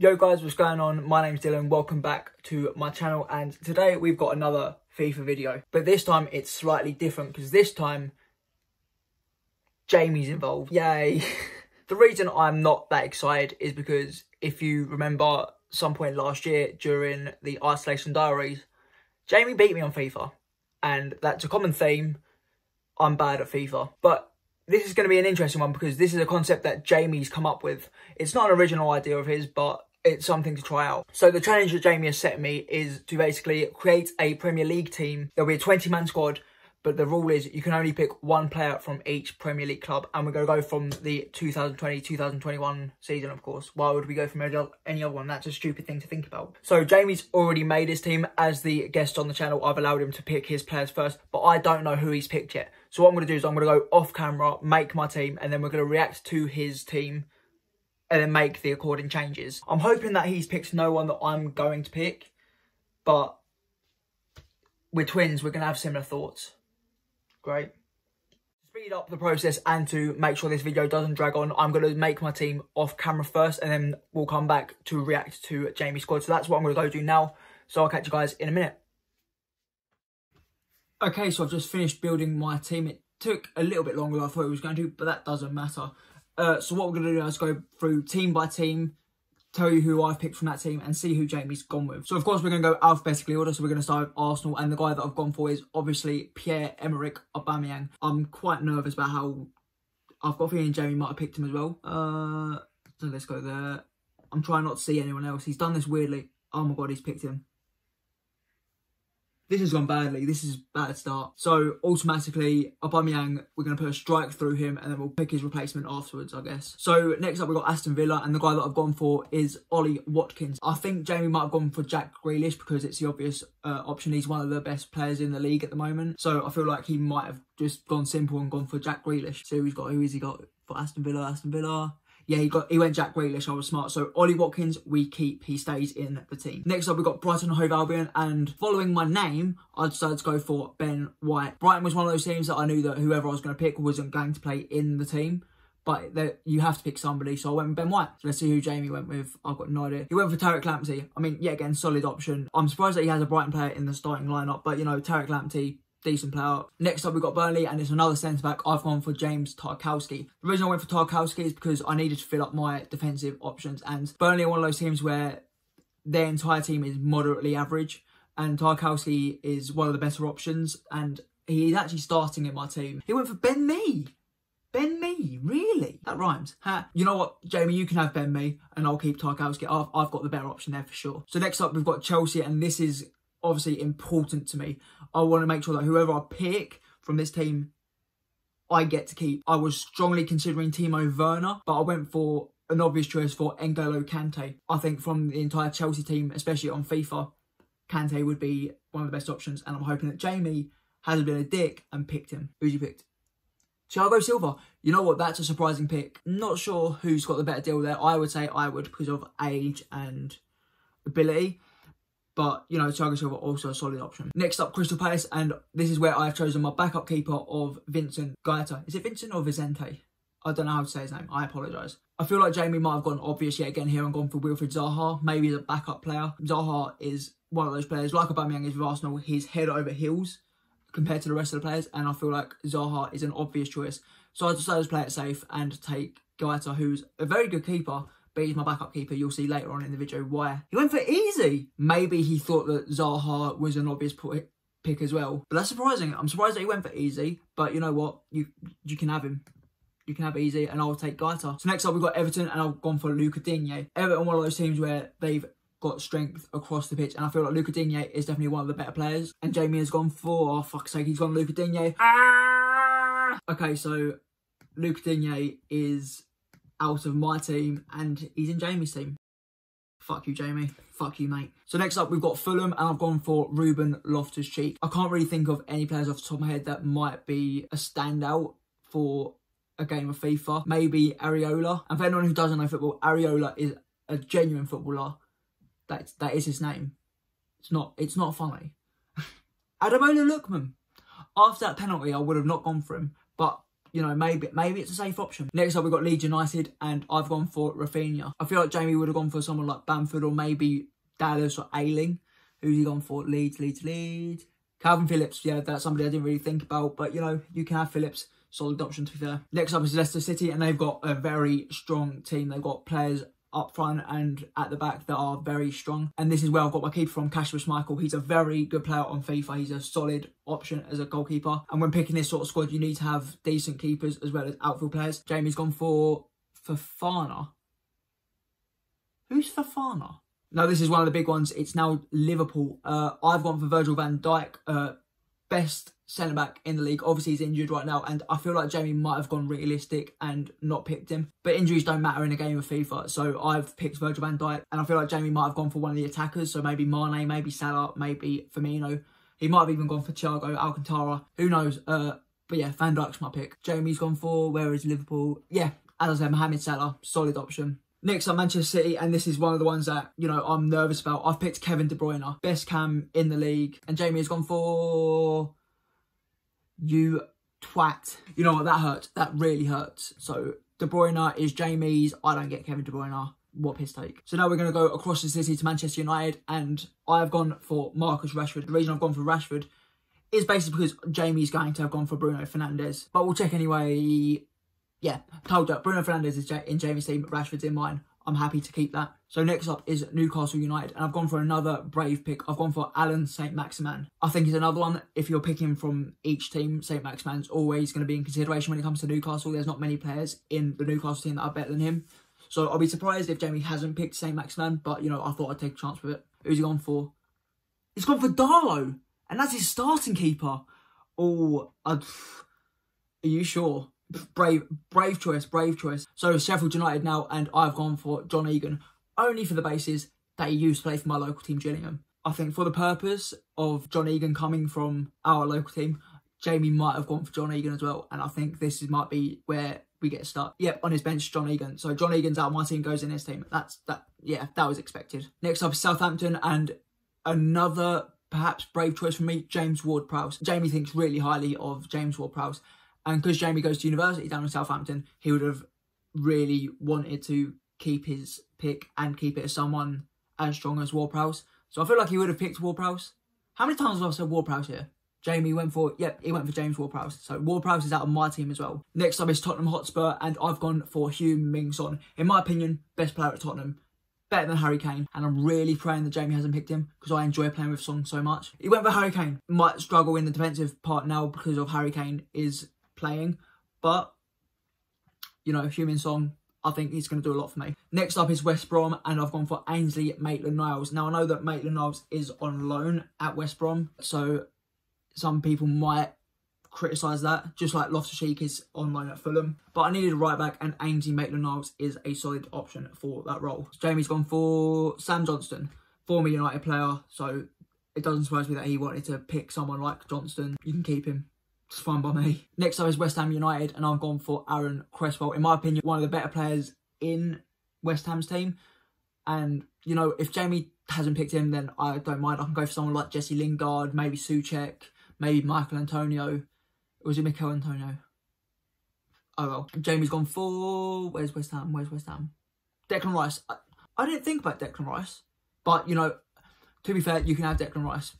Yo guys, what's going on? My name's Dylan, welcome back to my channel, and today we've got another FIFA video. But this time it's slightly different because this time Jamie's involved. Yay. The reason I'm not that excited is because if you remember some point last year during the Isolation Diaries, Jamie beat me on FIFA, and that's a common theme. I'm bad at FIFA. But this is going to be an interesting one because this is a concept that Jamie's come up with. It's not an original idea of his, but it's something to try out. So the challenge that Jamie has set me is to basically create a Premier League team. There'll be a 20-man squad, but the rule is you can only pick one player from each Premier League club, and we're going to go from the 2020-2021 season, of course. Why would we go from any other one? That's a stupid thing to think about. So Jamie's already made his team. As the guest on the channel, I've allowed him to pick his players first, but I don't know who he's picked yet. So what I'm going to do is I'm going to go off camera, make my team, and then we're going to react to his team and then make the according changes. I'm hoping that he's picked no one that I'm going to pick, but we're twins, we're going to have similar thoughts. Great. To speed up the process and to make sure this video doesn't drag on, I'm going to make my team off camera first, and then we'll come back to react to Jamie's squad. So that's what I'm going to go do now. So I'll catch you guys in a minute. Okay, so I've just finished building my team. It took a little bit longer than I thought it was going to, but that doesn't matter. So what we're going to do is go through team by team, tell you who I've picked from that team and see who Jamie's gone with. So of course we're going to go alphabetically order, so we're going to start with Arsenal, and the guy that I've gone for is obviously Pierre-Emerick Aubameyang. I'm quite nervous about how I've got a feeling Jamie might have picked him as well. So let's go there. I'm trying not to see anyone else. He's done this weirdly. Oh my god, he's picked him. This has gone badly. This is a bad start. So automatically, Aubameyang, we're going to put a strike through him, and then we'll pick his replacement afterwards, I guess. So next up, we've got Aston Villa, and the guy that I've gone for is Ollie Watkins. I think Jamie might have gone for Jack Grealish because it's the obvious option. He's one of the best players in the league at the moment. So I feel like he might have just gone simple and gone for Jack Grealish. So who has he got for Aston Villa? Aston Villa. Yeah, he went Jack Grealish. I was smart. So Ollie Watkins, we keep. He stays in the team. Next up, we've got Brighton Hove Albion, and following my name, I decided to go for Ben White. Brighton was one of those teams that I knew that whoever I was going to pick wasn't going to play in the team, but you have to pick somebody, so I went with Ben White. So let's see who Jamie went with. I've got no idea. He went for Tariq Lamptey. I mean, yeah, again, solid option. I'm surprised that he has a Brighton player in the starting lineup, but you know, Tariq Lamptey, decent player. Next up, we've got Burnley, and it's another centre-back. I've gone for James Tarkowski. The reason I went for Tarkowski is because I needed to fill up my defensive options, and Burnley are one of those teams where their entire team is moderately average, and Tarkowski is one of the better options, and he's actually starting in my team. He went for Ben Mee. Ben Mee, really? That rhymes. You know what, Jamie, you can have Ben Mee, and I'll keep Tarkowski. I've got the better option there for sure. So next up, we've got Chelsea, and this is obviously important to me. I want to make sure that whoever I pick from this team, I get to keep. I was strongly considering Timo Werner, but I went for an obvious choice for N'Golo Kante. I think from the entire Chelsea team, especially on FIFA, Kante would be one of the best options, and I'm hoping that Jamie hasn't been a dick and picked him. Who's you picked? Thiago Silva. You know what? That's a surprising pick. Not sure who's got the better deal there. I would say I would because of age and ability. But, you know, Thiago Silva also a solid option. Next up, Crystal Palace, and this is where I've chosen my backup keeper of Vincent Gaeta. Is it Vincent or Vicente? I don't know how to say his name. I apologise. I feel like Jamie might have gone obvious yet again here and gone for Wilfried Zaha. Maybe as a backup player. Zaha is one of those players, like Aubameyang is with Arsenal, he's head over heels compared to the rest of the players, and I feel like Zaha is an obvious choice. So I decided to play it safe and take Gaeta, who's a very good keeper, but he's my backup keeper. You'll see later on in the video why. He went for easy. Maybe he thought that Zaha was an obvious pick as well. But that's surprising. I'm surprised that he went for easy. But you know what? You can have him. You can have easy, and I'll take Gaeta. So next up, we've got Everton, and I've gone for Luca Digne. Everton, one of those teams where they've got strength across the pitch, and I feel like Luca Digne is definitely one of the better players. And Jamie has gone for, oh fuck's sake, he's gone Luca Digne. Okay, so Luca Digne is out of my team, and he's in Jamie's team. Fuck you, Jamie. Fuck you, mate. So next up, we've got Fulham, and I've gone for Ruben Loftus-Cheek. I can't really think of any players off the top of my head that might be a standout for a game of FIFA. Maybe Areola. And for anyone who doesn't know football, Areola is a genuine footballer. That is his name. It's not funny. Ademola Lookman. After that penalty, I would have not gone for him, but you know, maybe it's a safe option. Next up, we've got Leeds United, and I've gone for Rafinha. I feel like Jamie would have gone for someone like Bamford or maybe Dallas or Ayling. Who's he gone for? Leeds. Calvin Phillips, yeah, that's somebody I didn't really think about, but, you know, you can have Phillips. Solid option, to be fair. Next up is Leicester City, and they've got a very strong team. They've got players up front and at the back that are very strong. And this is where I've got my keeper from, Kasper Schmeichel. He's a very good player on FIFA. He's a solid option as a goalkeeper. And when picking this sort of squad, you need to have decent keepers as well as outfield players. Jamie's gone for Fofana. Who's Fofana? No, this is one of the big ones. It's now Liverpool. I've gone for Virgil van Dijk, best centre-back in the league. Obviously, he's injured right now, and I feel like Jamie might have gone realistic and not picked him. But injuries don't matter in a game of FIFA, so I've picked Virgil van Dijk, and I feel like Jamie might have gone for one of the attackers, so maybe Mane, maybe Salah, maybe Firmino. He might have even gone for Thiago Alcantara. Who knows? But yeah, Van Dijk's my pick. Jamie's gone for, where is Liverpool? Yeah, as I said, Mohamed Salah, solid option. Next up, Manchester City, and this is one of the ones that, you know, I'm nervous about. I've picked Kevin De Bruyne, best cam in the league, and Jamie has gone for... You twat. You know what, that hurts. That really hurts. So, De Bruyne is Jamie's. I don't get Kevin De Bruyne. What piss take. So now we're going to go across the city to Manchester United, and I've gone for Marcus Rashford. The reason I've gone for Rashford is basically because Jamie's going to have gone for Bruno Fernandes. But we'll check anyway. Yeah, told you, Bruno Fernandes is in Jamie's team, Rashford's in mine. I'm happy to keep that. So next up is Newcastle United, and I've gone for another brave pick. I've gone for Allan Saint-Maximin. I think he's another one. If you're picking from each team, Saint-Maximin's always going to be in consideration when it comes to Newcastle. There's not many players in the Newcastle team that are better than him. So I'll be surprised if Jamie hasn't picked Saint-Maximin, but, you know, I thought I'd take a chance with it. Who's he gone for? He's gone for Darlow, and that's his starting keeper. Oh, are you sure? Brave choice. So Sheffield United now, and I've gone for John Egan, only for the basis that he used to play for my local team, Gillingham. I think for the purpose of John Egan coming from our local team, Jamie might have gone for John Egan as well, and I think this might be where we get stuck. Yep, on his bench, John Egan. So John Egan's out, my team goes in his team. Yeah, that was expected. Next up is Southampton, and another perhaps brave choice for me, James Ward-Prowse. Jamie thinks really highly of James Ward-Prowse. And because Jamie goes to university down in Southampton, he would have really wanted to keep his pick and keep it as someone as strong as Ward-Prowse. So I feel like he would have picked Ward-Prowse. How many times have I said Ward-Prowse here? Jamie went for, he went for James Ward-Prowse. So Ward-Prowse is out of my team as well. Next up is Tottenham Hotspur, and I've gone for Heung-min Son. In my opinion, best player at Tottenham. Better than Harry Kane, and I'm really praying that Jamie hasn't picked him because I enjoy playing with Son so much. He went for Harry Kane. Might struggle in the defensive part now because of Harry Kane is playing, but you know, Heung-min Son, I think he's going to do a lot for me. Next up is West Brom, and I've gone for Ainsley Maitland-Niles. Now I know that Maitland-Niles is on loan at West Brom, so some people might criticise that, just like Loftus-Cheek is on loan at Fulham. But I needed a right back, and Ainsley Maitland-Niles is a solid option for that role. So Jamie's gone for Sam Johnstone, former United player, so it doesn't surprise me that he wanted to pick someone like Johnstone. You can keep him. It's fine by me. Next up is West Ham United, and I've gone for Aaron Cresswell. In my opinion, one of the better players in West Ham's team. And, you know, if Jamie hasn't picked him, then I don't mind. I can go for someone like Jesse Lingard, maybe Souček, maybe Michael Antonio. Or was it Mikel Antonio? Oh well. Jamie's gone for... Where's West Ham? Declan Rice. I didn't think about Declan Rice. But, you know, to be fair, you can have Declan Rice.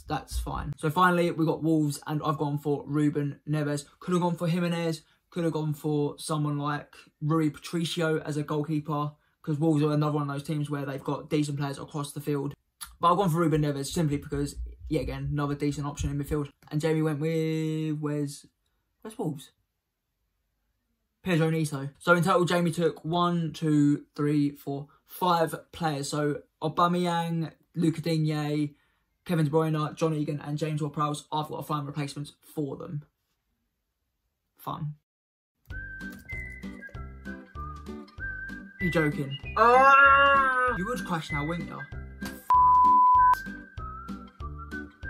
That's fine. So finally, we got Wolves, and I've gone for Ruben Neves. Could have gone for Jimenez. Could have gone for someone like Rui Patricio as a goalkeeper, because Wolves are another one of those teams where they've got decent players across the field. But I've gone for Ruben Neves simply because, yeah, again, another decent option in midfield. And Jamie went with... Where's Wolves? Pedro Neto. So in total, Jamie took 1, 2, 3, 4, 5 players. So Aubameyang, Luca Digne, Kevin De Bruyne, John Egan, and James Ward-Prowse. I've got to find replacements for them. Fun. You're joking. You would crash now, wouldn't you?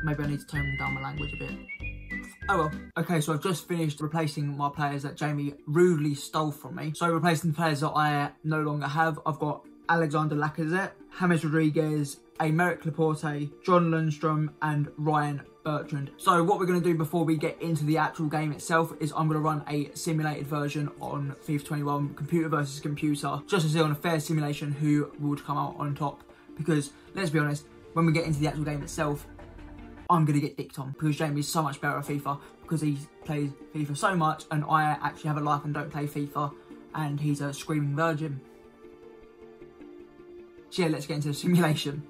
Maybe I need to tone down my language a bit. Oh well. Okay, so I've just finished replacing my players that Jamie rudely stole from me. So replacing the players that I no longer have, I've got Alexander Lacazette, James Rodriguez, Aymeric Laporte, John Lundstrom, and Ryan Bertrand. So what we're going to do before we get into the actual game itself is I'm going to run a simulated version on FIFA 21, computer versus computer, just to see on a fair simulation who would come out on top. Because, let's be honest, when we get into the actual game itself, I'm going to get dicked on because Jamie's so much better at FIFA because he plays FIFA so much and I actually have a life and don't play FIFA, and he's a screaming virgin. So yeah, let's get into the simulation.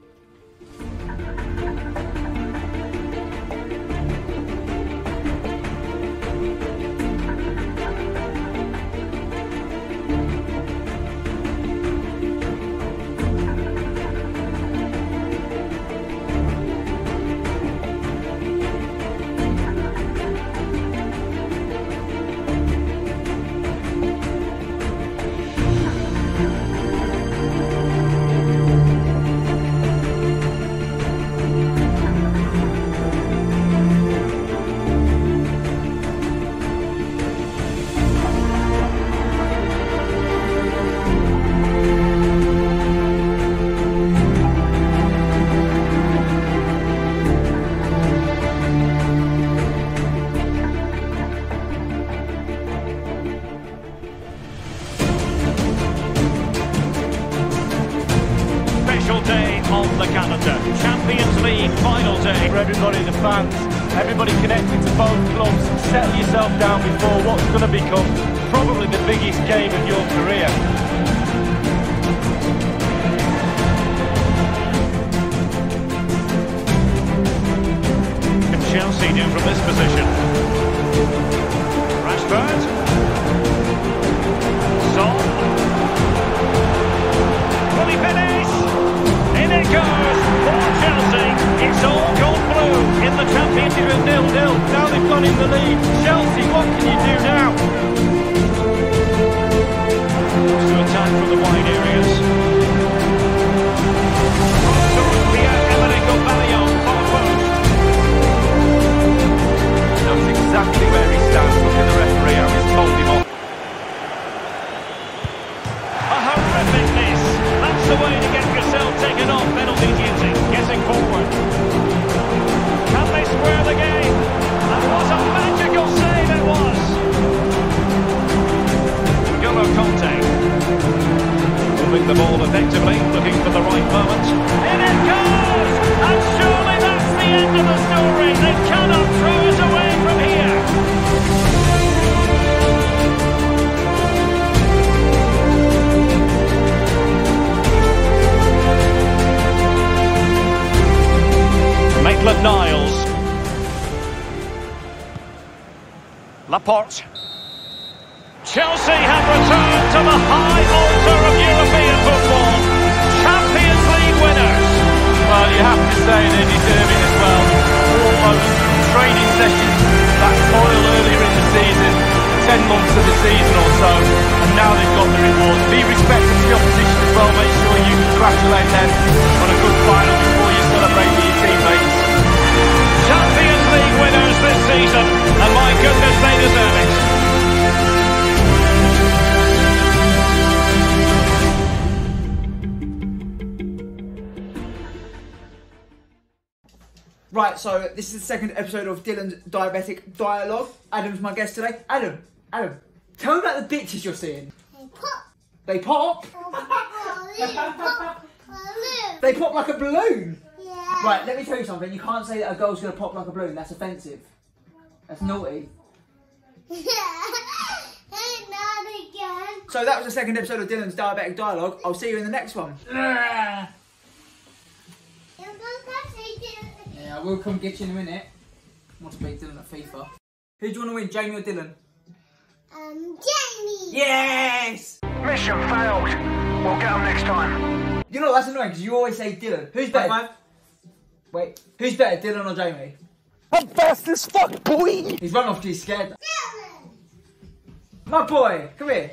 Day on the calendar. Champions League final day. For everybody, the fans, everybody connected to both clubs, settle yourself down before what's going to become probably the biggest game of your career. Can Chelsea do from this position? Rashford. Son. Will he finish? In it goes for Chelsea. It's all gone blue in the Championship. 0-0. Now they've gone in the lead. Chelsea, what can you do now? To attack from the wide areas. To Pierre-Emerick Aubameyang, far post. Knows exactly where he stands. Look at the referee, how he's told him off. A horrific miss. That's the way to get yourself taken off penalty duty. Getting forward. Can they square the game? And what a magical save it was. N'Golo Kanté. Moving the ball effectively, looking for the right moment. In it goes! And surely that's the end of the story. They cannot throw us away from here. Maitland-Niles. Laporte. Chelsea have returned to the high altar of European football. Champions League winners. Well, you have to say they deserve it as well. All those training sessions, that toil earlier in the season, 10 months of the season or so, and now they've got the reward. Be respectful to the opposition as well. Make sure you congratulate them on a good final before you celebrate with your teammates. Champions League winners this season, and my goodness, they deserve it. Right, so this is the second episode of Dylan's Diabetic Dialogue. Adam's my guest today. Adam, tell me about the bitches you're seeing. They pop. They pop? They pop like a balloon? Yeah. Right, let me tell you something. You can't say that a girl's going to pop like a balloon. That's offensive. That's naughty. Not again. So that was the second episode of Dylan's Diabetic Dialogue. I'll see you in the next one. Yeah, I will come get you in a minute. I want to beat Dylan at FIFA. Who do you want to win, Jamie or Dylan? Jamie. Yes! Mission failed. We'll get them next time. You know, that's annoying because you always say Dylan. Who's better? Wait, who's better, Dylan or Jamie? I'm fast as fuck, boy. He's run off because he's scared. Dylan. My boy, come here.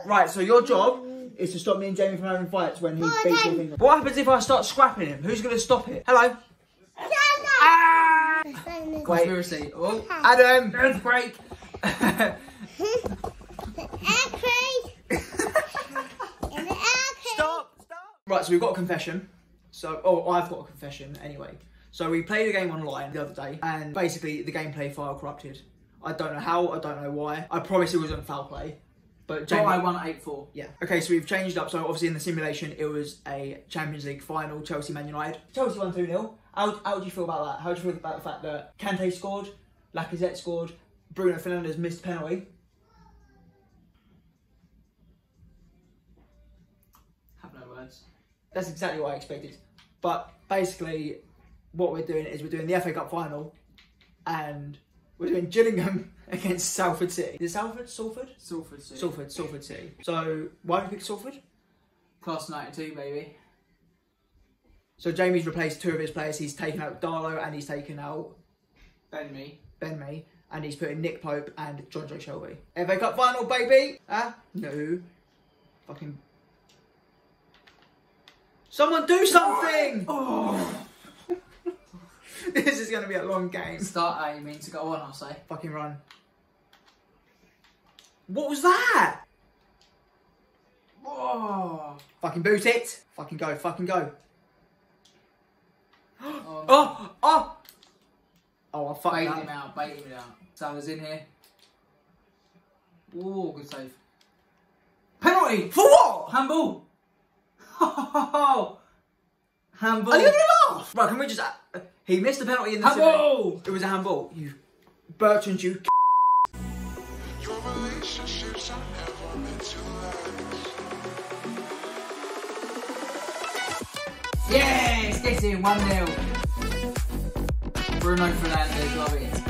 Right, so your job is to stop me and Jamie from having fights when he beats your finger. What happens if I start scrapping him? Who's going to stop it? Hello? Ah! Conspiracy. Oh, Adam! Earthquake! Stop! Right, so we've got a confession. So, I've got a confession anyway. So we played a game online the other day, and basically the gameplay file corrupted. I don't know how, I don't know why. I promise it wasn't foul play. But Jamie, I won 8-4. yeah. Okay, so we've changed up. So obviously in the simulation, it was a Champions League final, Chelsea Man United. Chelsea won 2-0. How do you feel about that? How do you feel about the fact that Kante scored, Lacazette scored, Bruno Fernandes missed a penalty? Have no words. That's exactly what I expected. But basically, what we're doing is we're doing the FA Cup final, and we're doing Gillingham against Salford City. Is it Salford? Salford? Salford City. Salford City. So, why have we picked Salford? Class 92, baby. So, Jamie's replaced 2 of his players. He's taken out Darlow and he's taken out Ben me. Ben Mee. And he's put in Nick Pope and John Joe Shelby. FA Cup final, baby! No. Fucking... Someone do something! Oh. This is going to be a long game. Start aiming to go on, I'll say. Fucking run. What was that? Oh. Fucking boot it. Fucking go, fucking go. Oh, Oh, oh. Oh, I fucked bait that. him out, bait him out. Salah's in here. Oh, good save. Penalty! For what? Handball! Handball! Are you gonna laugh? Right, can we just... he missed the penalty in the... Handball! It was a handball. You... Bertrand, you... Your relationships are never meant to last. Yes! Get in, 1-0. Bruno Fernandes, love it.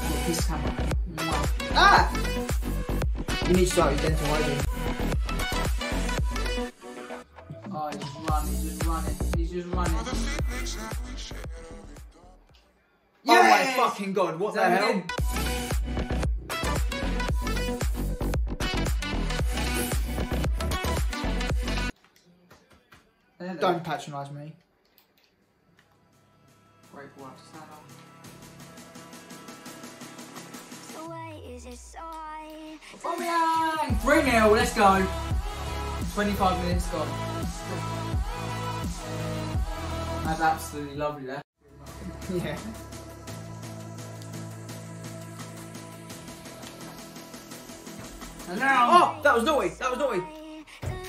Oh, his camera. Mwah. Ah! You need to start your dental hygiene. Oh, he's just running, he's just running. Oh my Yes! fucking god, what Is the that hell? him? Don't patronise me. Great ball up to stand up. So why is it so high? Aubameyang! 3-0, let's go. 25 minutes gone. That's absolutely lovely there. Yeah. And now... Oh, that was naughty, that was naughty.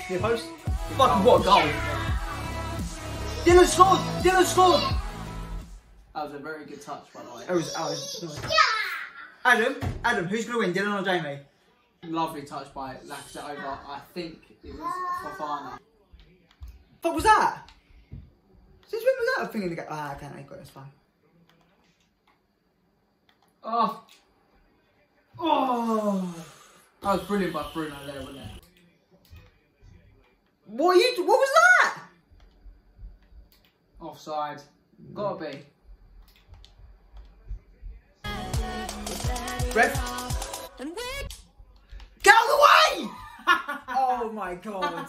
Near post. Fucking what a goal. Dylan scored! Dylan scored! That was a very good touch, by the way. It was naughty. Adam, who's going to win, Dylan or Jamie? Lovely touch by Lacazette over, I think it was Fofana. What was that? Since when was that a thing in the game? Ah, okay, I got it, it's fine. Oh! Oh! That was brilliant by Bruno there, wasn't it? What was that? Offside. Gotta be. Ref. Get out of the way! Oh my god.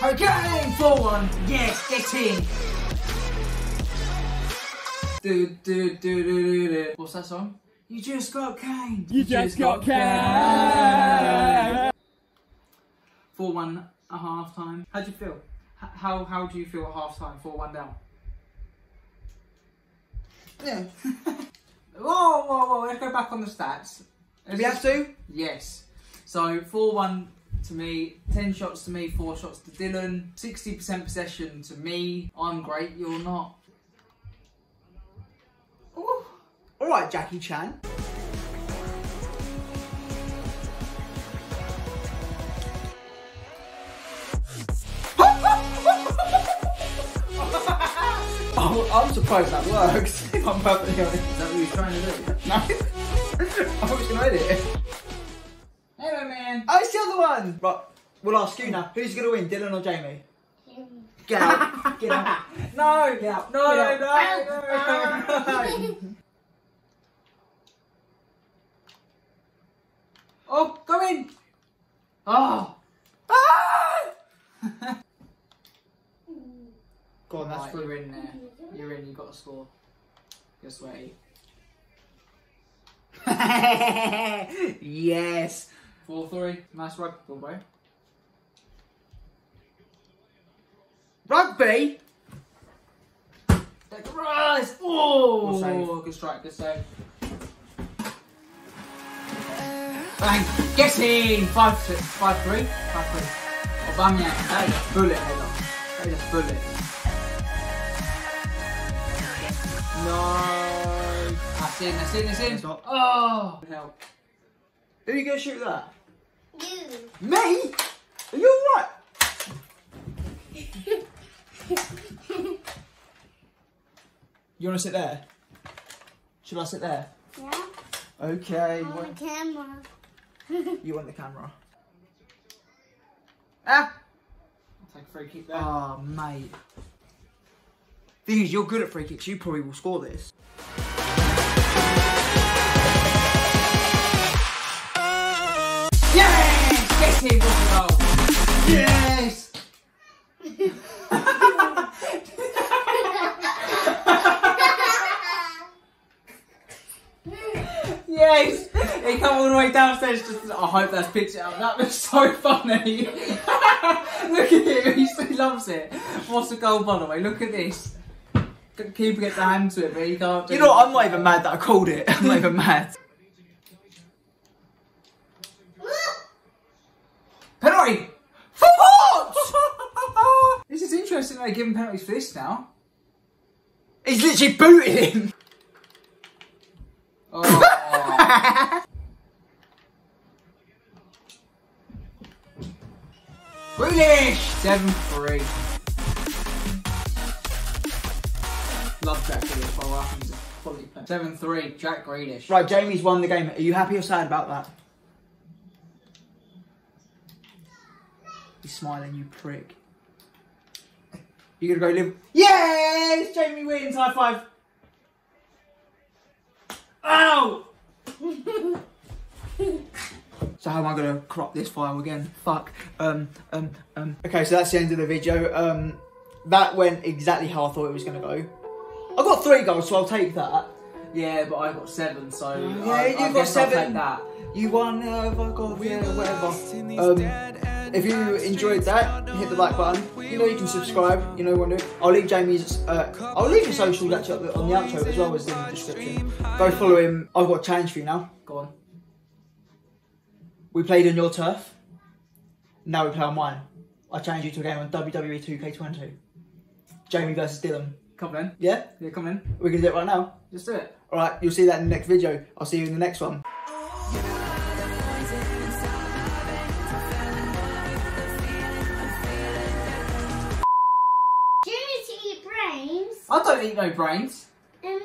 Okay, 4-1. Yes, get in. Do. What's that song? You just got Kane. You just got Kane. 4-1 at half time. How do you feel? How do you feel at half time? 4-1 down. Yeah. Whoa. Let's go back on the stats. Do we have to? Yes. So 4-1 to me, 10 shots to me, 4 shots to Dylan, 60% possession to me. I'm great, you're not. Ooh. Alright, Jackie Chan. Oh, I'm surprised that works, if I'm perfectly honest. Is that what you're trying to do? No. I thought we was going to edit it. Hello, man. Oh, it's the other one! Right, we'll ask you now. Who's going to win, Dylan or Jamie? Get out. Get out. No! Get out. No, Get out. no. Oh, go in! Oh! Go on, that's Right, for you're in there. You're in, you've got to score. You're sweaty. Yes. 4-3. Nice rugby ball, bro. Rugby? Rise! Oh! Good strike, good save. Bang! Get in! 5-3. Aubameyang. That is a bullet header. That is a bullet. No. That's in. It's not. Oh! Help. Who are you going to shoot that? You. Me? Are you alright? You want to sit there? Should I sit there? Yeah. Okay. On camera. You want the camera? Ah! I'll take a free kick there. Oh, mate. Thing is, you're good at free kicks. You probably will score this. Yes! Get in, goal! Yes! Yes! He come all the way downstairs. I hope that's picture up. That was so funny. Look at him. He still loves it. What's the goal, by the way? Look at this. Keeper gets the hand to it, but he can't do You know what? I'm not even mad that I called it. I'm not even mad. Penalty! For what? This is interesting. They're giving penalties for this now. He's literally booted him. Oh. Grealish! 7-3. Love Jack Grealish, by the way. I think he's a quality player. 7-3, Jack Grealish. Right, Jamie's won the game. Are you happy or sad about that? He's smiling, you prick. You gonna go live? Yes! Jamie wins, high five. Ow! So how am I gonna crop this file again? Fuck. Okay, so that's the end of the video. That went exactly how I thought it was gonna go. I got 3 goals, so I'll take that. Yeah, but I got 7, so Yeah, I you got guess I'll 7. take that. You won, I got, yeah, whatever. If you enjoyed that, hit the like button. You know you can subscribe. You know what to do. I'll leave Jamie's. I'll leave his socials actually on the outro as well as in the description. Go follow him. I've got a challenge for you now. Go on. We played on your turf. Now we play on mine. I challenge you to a game on WWE 2K20. Jamie versus Dylan. Come in. Yeah? Yeah, come in. We're gonna do it right now. Just do it. Alright, you'll see that in the next video. I'll see you in the next one. Do you need to eat brains? I don't eat no brains. Um,